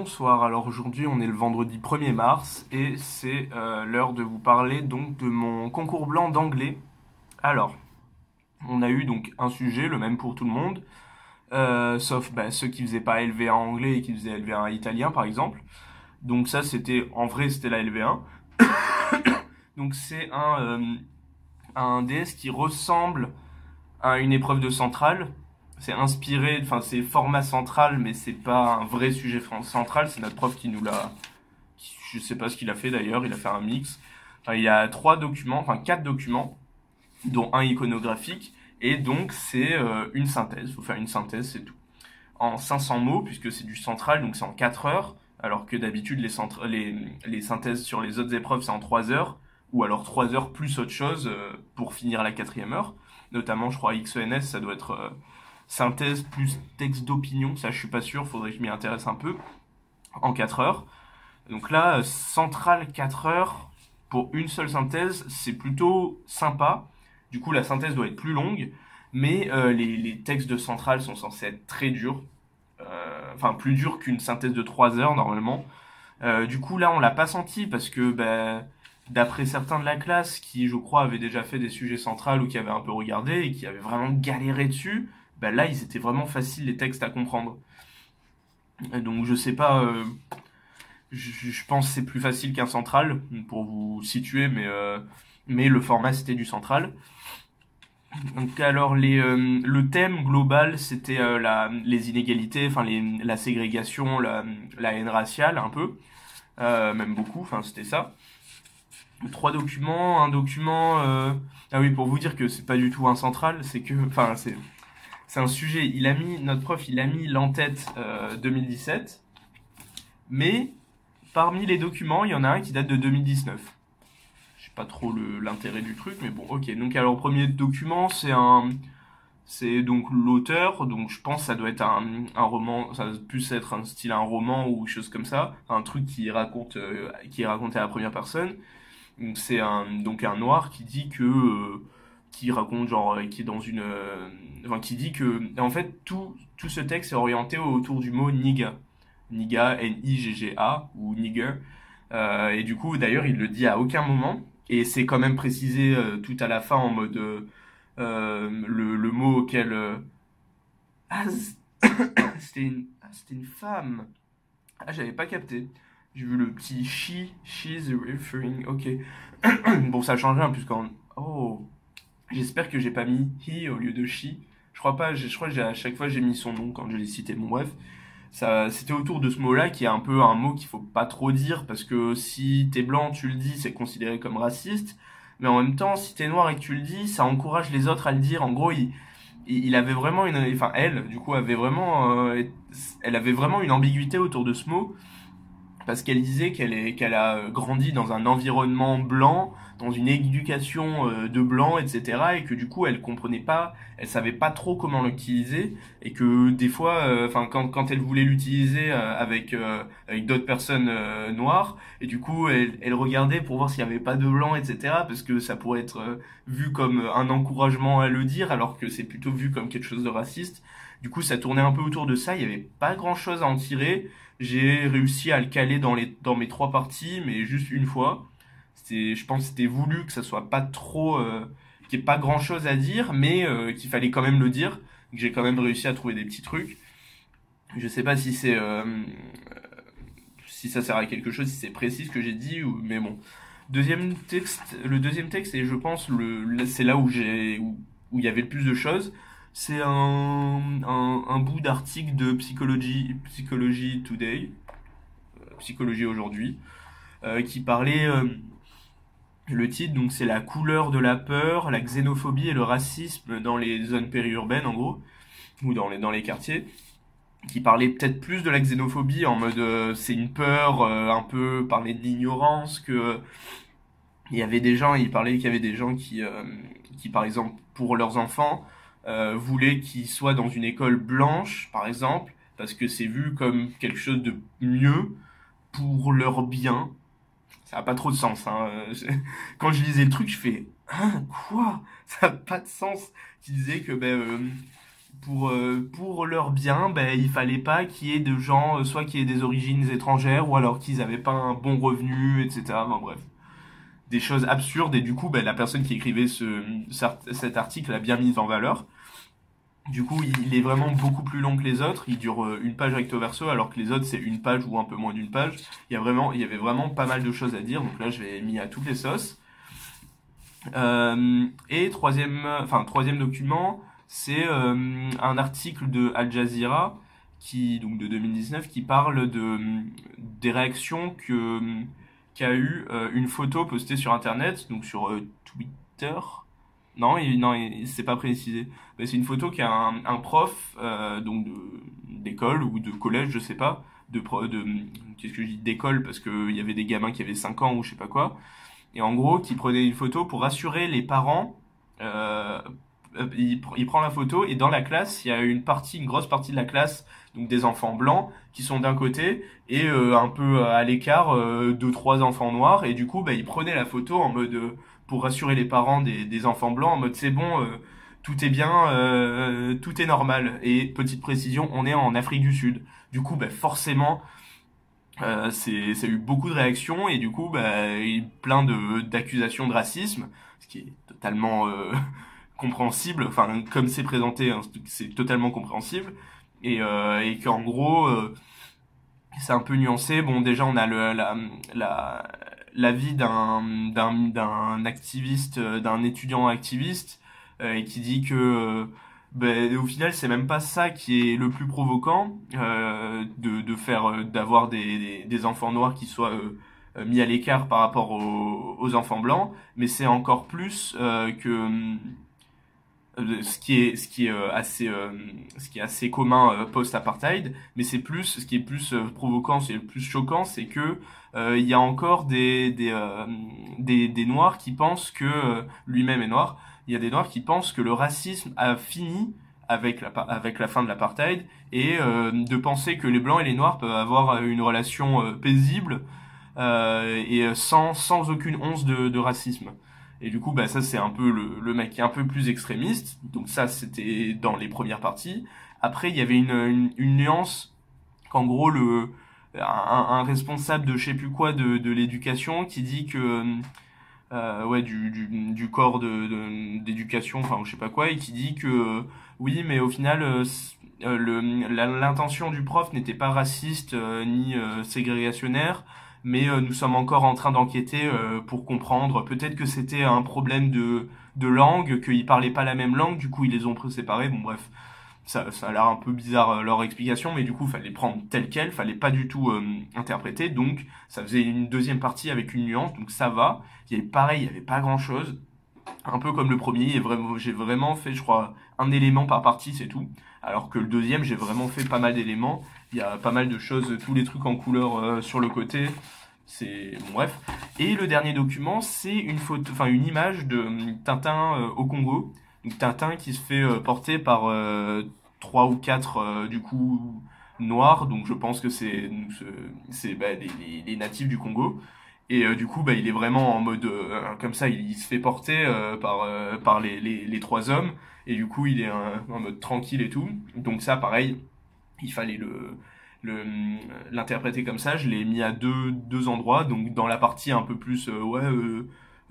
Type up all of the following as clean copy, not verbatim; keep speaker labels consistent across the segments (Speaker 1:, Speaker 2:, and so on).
Speaker 1: Bonsoir, alors aujourd'hui on est le vendredi 1er mars et c'est l'heure de vous parler donc de mon concours blanc d'anglais. Alors, on a eu donc un sujet, le même pour tout le monde, sauf ceux qui faisaient pas LV1 anglais et qui faisaient LV1 italien par exemple. Donc ça en vrai c'était la LV1. Donc c'est un DS qui ressemble à une épreuve de centrale. C'est inspiré, enfin c'est format central, mais c'est pas un vrai sujet central. C'est notre prof qui nous l'a. Je sais pas ce qu'il a fait d'ailleurs. Il a fait un mix. Enfin, il y a quatre documents, dont un iconographique, et donc c'est une synthèse. Il faut faire une synthèse, c'est tout. En 500 mots, puisque c'est du central, donc c'est en 4 heures, alors que d'habitude les synthèses sur les autres épreuves c'est en 3 heures, ou alors 3 heures plus autre chose pour finir la quatrième heure. Notamment, je crois, XENS, ça doit être synthèse plus texte d'opinion, ça je suis pas sûr, faudrait que je m'y intéresse un peu, en 4 heures. Donc là, centrale 4 heures pour une seule synthèse, c'est plutôt sympa. Du coup, la synthèse doit être plus longue, mais les textes de centrale sont censés être très durs. Enfin, plus durs qu'une synthèse de 3 heures normalement. Du coup, là, on l'a pas senti parce que, d'après certains de la classe qui, je crois, avaient déjà fait des sujets centrales ou qui avaient un peu regardé et qui avaient vraiment galéré dessus, là, ils étaient vraiment faciles les textes à comprendre. Et donc, je sais pas, je pense que c'est plus facile qu'un central pour vous situer, mais le format c'était du central. Donc, alors, le thème global c'était les inégalités, enfin la ségrégation, la haine raciale, un peu, même beaucoup, enfin, c'était ça. Trois documents, un document. Ah oui, pour vous dire que c'est pas du tout un central, c'est que, enfin, c'est un sujet. Notre prof, il a mis l'en-tête 2017, mais parmi les documents, il y en a un qui date de 2019. Je sais pas trop l'intérêt du truc, mais bon, ok. Donc alors, premier document, c'est donc l'auteur. Donc je pense que ça doit être un roman, ça doit plus être un style un roman ou chose comme ça, un truc qui est raconté à la première personne. Donc c'est donc un noir qui dit qui raconte genre qui est dans enfin qui dit que en fait tout ce texte est orienté autour du mot nigga, Nigga ou nigger. Et du coup d'ailleurs il le dit à aucun moment et c'est quand même précisé tout à la fin en mode le mot auquel ah, c'était une femme. Ah, j'avais pas capté. J'ai vu le petit she's referring. Ok. Bon, ça change rien, puisqu'en. Oh. J'espère que j'ai pas mis he au lieu de she. Je crois pas, je crois que à chaque fois j'ai mis son nom quand je l'ai cité. Bon, bref. C'était autour de ce mot-là qui est un peu un mot qu'il faut pas trop dire, parce que si t'es blanc, tu le dis, c'est considéré comme raciste. Mais en même temps, si t'es noir et que tu le dis, ça encourage les autres à le dire. En gros, il avait vraiment enfin, elle, du coup, elle avait vraiment une ambiguïté autour de ce mot parce qu'elle disait qu'elle a grandi dans un environnement blanc, dans une éducation de blanc, etc. Et que du coup, elle comprenait pas, elle savait pas trop comment l'utiliser, et que des fois, enfin, quand elle voulait l'utiliser avec d'autres personnes noires, et du coup, elle regardait pour voir s'il y avait pas de blanc, etc. Parce que ça pourrait être vu comme un encouragement à le dire, alors que c'est plutôt vu comme quelque chose de raciste. Du coup, ça tournait un peu autour de ça. Il y avait pas grand-chose à en tirer. J'ai réussi à le caler dans mes trois parties, mais juste une fois. Je pense que c'était voulu que ça soit pas trop, qu'il n'y ait pas grand chose à dire, mais qu'il fallait quand même le dire. Que j'ai quand même réussi à trouver des petits trucs. Je sais pas si ça sert à quelque chose, si c'est précis ce que j'ai dit, mais bon. Le deuxième texte, et je pense c'est là où il y avait le plus de choses. C'est un bout d'article de Psychology Today, Psychologie aujourd'hui, qui parlait, le titre, donc c'est la couleur de la peur, la xénophobie et le racisme dans les zones périurbaines en gros, ou dans les quartiers, qui parlait peut-être plus de la xénophobie en mode c'est une peur, un peu parler de l'ignorance, que il parlait qu'il y avait des gens qui par exemple, pour leurs enfants, voulaient qu'ils soient dans une école blanche, par exemple, parce que c'est vu comme quelque chose de mieux pour leur bien. Ça n'a pas trop de sens, hein. Quand je lisais le truc, je fais, hein, quoi? Ça n'a pas de sens. Qui disait que, pour leur bien, ben, il fallait pas qu'il y ait de gens, soit qui aient des origines étrangères, ou alors qu'ils avaient pas un bon revenu, etc. Bon, bref, des choses absurdes, et du coup, ben, la personne qui écrivait cet article a bien mis en valeur. Du coup, il est vraiment beaucoup plus long que les autres. Il dure une page recto verso, alors que les autres, c'est une page ou un peu moins d'une page. Il y avait vraiment pas mal de choses à dire. Donc là, je l'ai mis à toutes les sauces. Et troisième document, c'est un article de Al Jazeera, donc de 2019, qui parle des réactions qu'a eu une photo postée sur Internet, donc sur Twitter. Non, c'est pas précisé. Mais c'est une photo qu'a un prof donc d'école ou de collège, je sais pas, qu'est-ce que je dis, d'école, parce qu'il y avait des gamins qui avaient 5 ans ou je sais pas quoi, et en gros qui prenait une photo pour rassurer les parents. euh, il prend la photo, et dans la classe il y a une grosse partie de la classe, donc des enfants blancs qui sont d'un côté, et un peu à l'écart deux trois enfants noirs, et du coup bah, il prenait la photo en mode pour rassurer les parents des enfants blancs, en mode c'est bon, tout est bien, tout est normal. Et petite précision, on est en Afrique du Sud. Du coup bah, forcément ça a eu beaucoup de réactions, et du coup bah, plein d'accusations de racisme, ce qui est totalement compréhensible. Enfin, comme c'est présenté, hein, c'est totalement compréhensible, et qu'en gros c'est un peu nuancé. Bon, déjà on a la l'avis d'un activiste, d'un étudiant activiste, et qui dit que ben, au final c'est même pas ça qui est le plus provoquant, de faire d'avoir des enfants noirs qui soient mis à l'écart par rapport aux enfants blancs, mais c'est encore plus que ce qui est assez commun post-apartheid, mais c'est plus ce qui est plus provoquant, c'est le plus choquant, c'est que il y a encore des noirs qui pensent que lui-même est noir. Il y a des noirs qui pensent que le racisme a fini avec la fin de l'apartheid, et de penser que les blancs et les noirs peuvent avoir une relation paisible, et sans aucune once de racisme. Et du coup, bah, ça, c'est un peu le mec qui est un peu plus extrémiste. Donc ça, c'était dans les premières parties. Après, il y avait une nuance qu'en gros, un responsable de je sais plus quoi de l'éducation qui dit que, ouais, du corps d'éducation, enfin, je sais pas quoi, et qui dit que, oui, mais au final, l'intention du prof n'était pas raciste ni ségrégationnaire, mais nous sommes encore en train d'enquêter pour comprendre. Peut-être que c'était un problème de langue, qu'ils parlaient pas la même langue, du coup ils les ont séparés. Bon bref, ça a l'air un peu bizarre leur explication, mais du coup fallait prendre tel quel, fallait pas du tout interpréter. Donc ça faisait une deuxième partie avec une nuance, donc ça va. Il y avait pareil, il y avait pas grand-chose. Un peu comme le premier, j'ai vraiment fait, je crois, un élément par partie, c'est tout. Alors que le deuxième, j'ai vraiment fait pas mal d'éléments. Il y a pas mal de choses, tous les trucs en couleur sur le côté. C'est bon, bref. Et le dernier document, c'est une photo, enfin une image de Tintin au Congo. Donc Tintin qui se fait porter par trois ou quatre du coup noirs. Donc je pense que c'est bah, les natifs du Congo. Et du coup, bah, il est vraiment en mode comme ça, il se fait porter par les trois hommes. Et du coup, il est en mode tranquille et tout. Donc ça, pareil, il fallait le l'interpréter comme ça. Je l'ai mis à deux endroits. Donc dans la partie un peu plus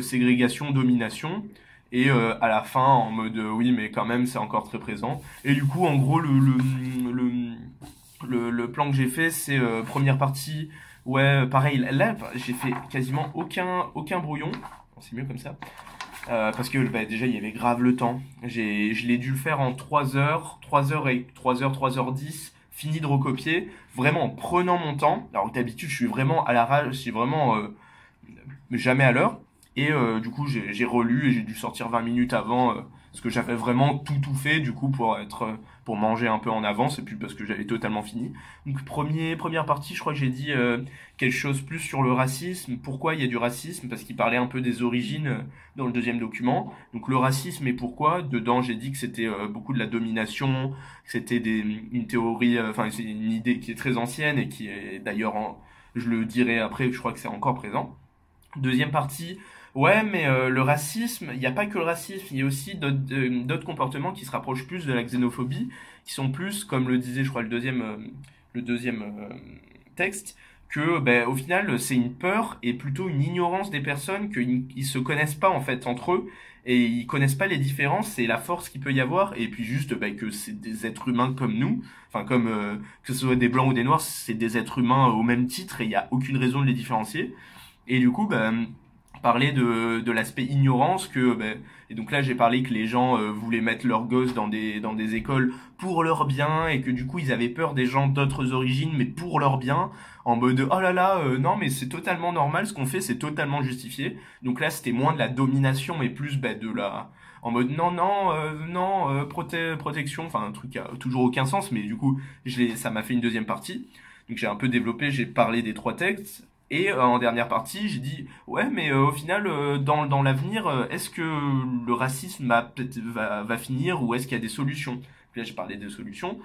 Speaker 1: ségrégation, domination. Et à la fin, en mode oui, mais quand même, c'est encore très présent. Et du coup, en gros, le plan que j'ai fait, c'est première partie. Ouais, pareil, là, j'ai fait quasiment aucun brouillon. Bon, c'est mieux comme ça. Parce que bah, déjà, il y avait grave le temps. Je l'ai dû le faire en 3 heures, 3h10, fini de recopier, vraiment en prenant mon temps. Alors que d'habitude, je suis vraiment à la rage, je suis vraiment jamais à l'heure. Et du coup, j'ai relu, et j'ai dû sortir 20 minutes avant, parce que j'avais vraiment tout fait, du coup, pour manger un peu en avance, et puis parce que j'avais totalement fini. Donc, première partie, je crois que j'ai dit quelque chose plus sur le racisme. Pourquoi il y a du racisme? Parce qu'il parlait un peu des origines dans le deuxième document. Donc, le racisme et pourquoi? Dedans, j'ai dit que c'était beaucoup de la domination, que c'était une théorie, enfin, c'est une idée qui est très ancienne, et qui est d'ailleurs, je le dirai après, je crois que c'est encore présent. Deuxième partie, Ouais, mais le racisme, il n'y a pas que le racisme, il y a aussi d'autres comportements qui se rapprochent plus de la xénophobie, qui sont plus, comme le disait, je crois, le deuxième texte, que ben, au final, c'est une peur et plutôt une ignorance des personnes qu'ils ils se connaissent pas en fait entre eux et ils connaissent pas les différences et la force qu'il peut y avoir et puis juste ben, que c'est des êtres humains comme nous, enfin comme que ce soit des blancs ou des noirs, c'est des êtres humains au même titre et il n'y a aucune raison de les différencier. Et du coup, ben parler de l'aspect ignorance que ben, et donc là j'ai parlé que les gens voulaient mettre leurs gosses dans des écoles pour leur bien et que du coup ils avaient peur des gens d'autres origines mais pour leur bien en mode oh là là non mais c'est totalement normal ce qu'on fait c'est totalement justifié donc là c'était moins de la domination mais plus ben, de la en mode non non non protection enfin un truc qui a toujours aucun sens mais du coup ça m'a fait une deuxième partie donc j'ai un peu développé j'ai parlé des trois textes et en dernière partie, j'ai dit ouais, mais au final, dans l'avenir, est-ce que le racisme va finir ou est-ce qu'il y a des solutions? Puis là, j'ai parlé des solutions.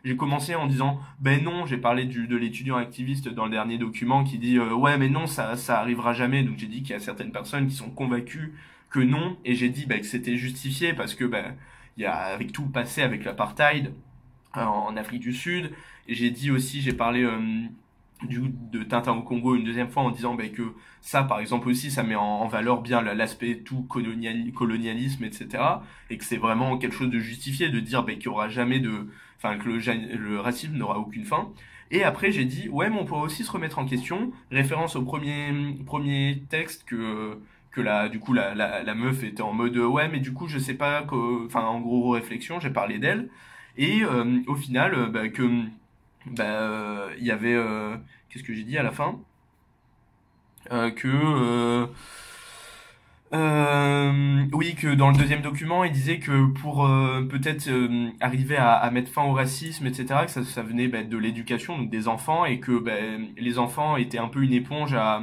Speaker 1: J'ai commencé en disant ben non, j'ai parlé de l'étudiant activiste dans le dernier document qui dit ouais, mais non, ça arrivera jamais. Donc j'ai dit qu'il y a certaines personnes qui sont convaincues que non, et j'ai dit ben, que c'était justifié parce que ben il y a avec tout le passé avec l'apartheid en Afrique du Sud. Et j'ai dit aussi, j'ai parlé de Tintin au Congo une deuxième fois en disant bah, que ça, par exemple aussi, ça met en valeur bien l'aspect tout colonialisme, etc. Et que c'est vraiment quelque chose de justifié de dire bah, qu'il y aura jamais de, enfin que le racisme n'aura aucune fin. Et après j'ai dit ouais, mais on pourrait aussi se remettre en question, référence au premier texte que du coup la meuf était en mode ouais mais du coup je sais pas enfin en gros réflexion j'ai parlé d'elle et au final bah, que bah, il y avait qu'est-ce que j'ai dit à la fin que oui, que dans le deuxième document, il disait que pour peut-être arriver à mettre fin au racisme, etc., que ça venait bah, de l'éducation, donc des enfants, et que bah, les enfants étaient un peu une éponge à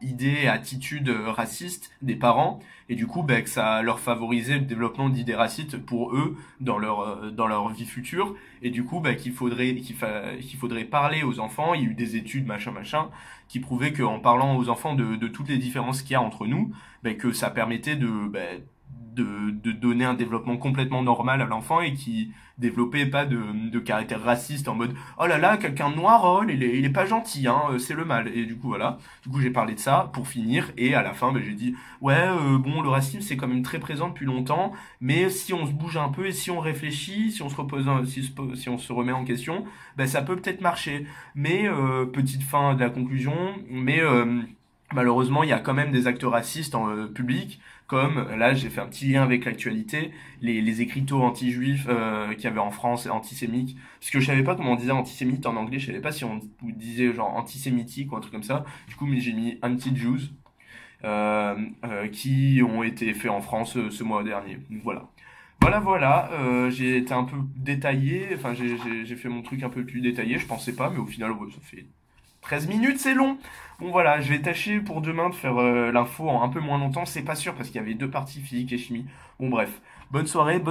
Speaker 1: idées et attitudes racistes des parents et du coup bah, que ça leur favorisait le développement d'idées racistes pour eux dans leur vie future et du coup bah, qu'il faudrait parler aux enfants. Il y a eu des études machin machin qui prouvaient qu'en parlant aux enfants de toutes les différences qu'il y a entre nous bah, que ça permettait de donner un développement complètement normal à l'enfant et qui développait pas de caractère raciste en mode oh là là quelqu'un de noir oh il est pas gentil hein c'est le mal et du coup voilà du coup j'ai parlé de ça pour finir et à la fin ben, j'ai dit ouais bon le racisme c'est quand même très présent depuis longtemps mais si on se bouge un peu et si on réfléchit si on se repose si on se remet en question ben ça peut peut-être marcher mais petite fin de la conclusion mais malheureusement, il y a quand même des actes racistes en public, comme là j'ai fait un petit lien avec l'actualité, les écriteaux anti-juifs qu'il y avait en France, antisémites, parce que je savais pas comment on disait antisémite en anglais, je savais pas si on disait genre antisémitique ou un truc comme ça, du coup mais j'ai mis anti-Jews, qui ont été faits en France ce mois dernier, donc voilà. Voilà, j'ai été un peu détaillé, enfin j'ai fait mon truc un peu plus détaillé, je pensais pas, mais au final ouais, ça fait 13 minutes, c'est long. Bon voilà, je vais tâcher pour demain de faire l'info en un peu moins longtemps, c'est pas sûr parce qu'il y avait deux parties physique et chimie. Bon bref, bonne soirée, bonne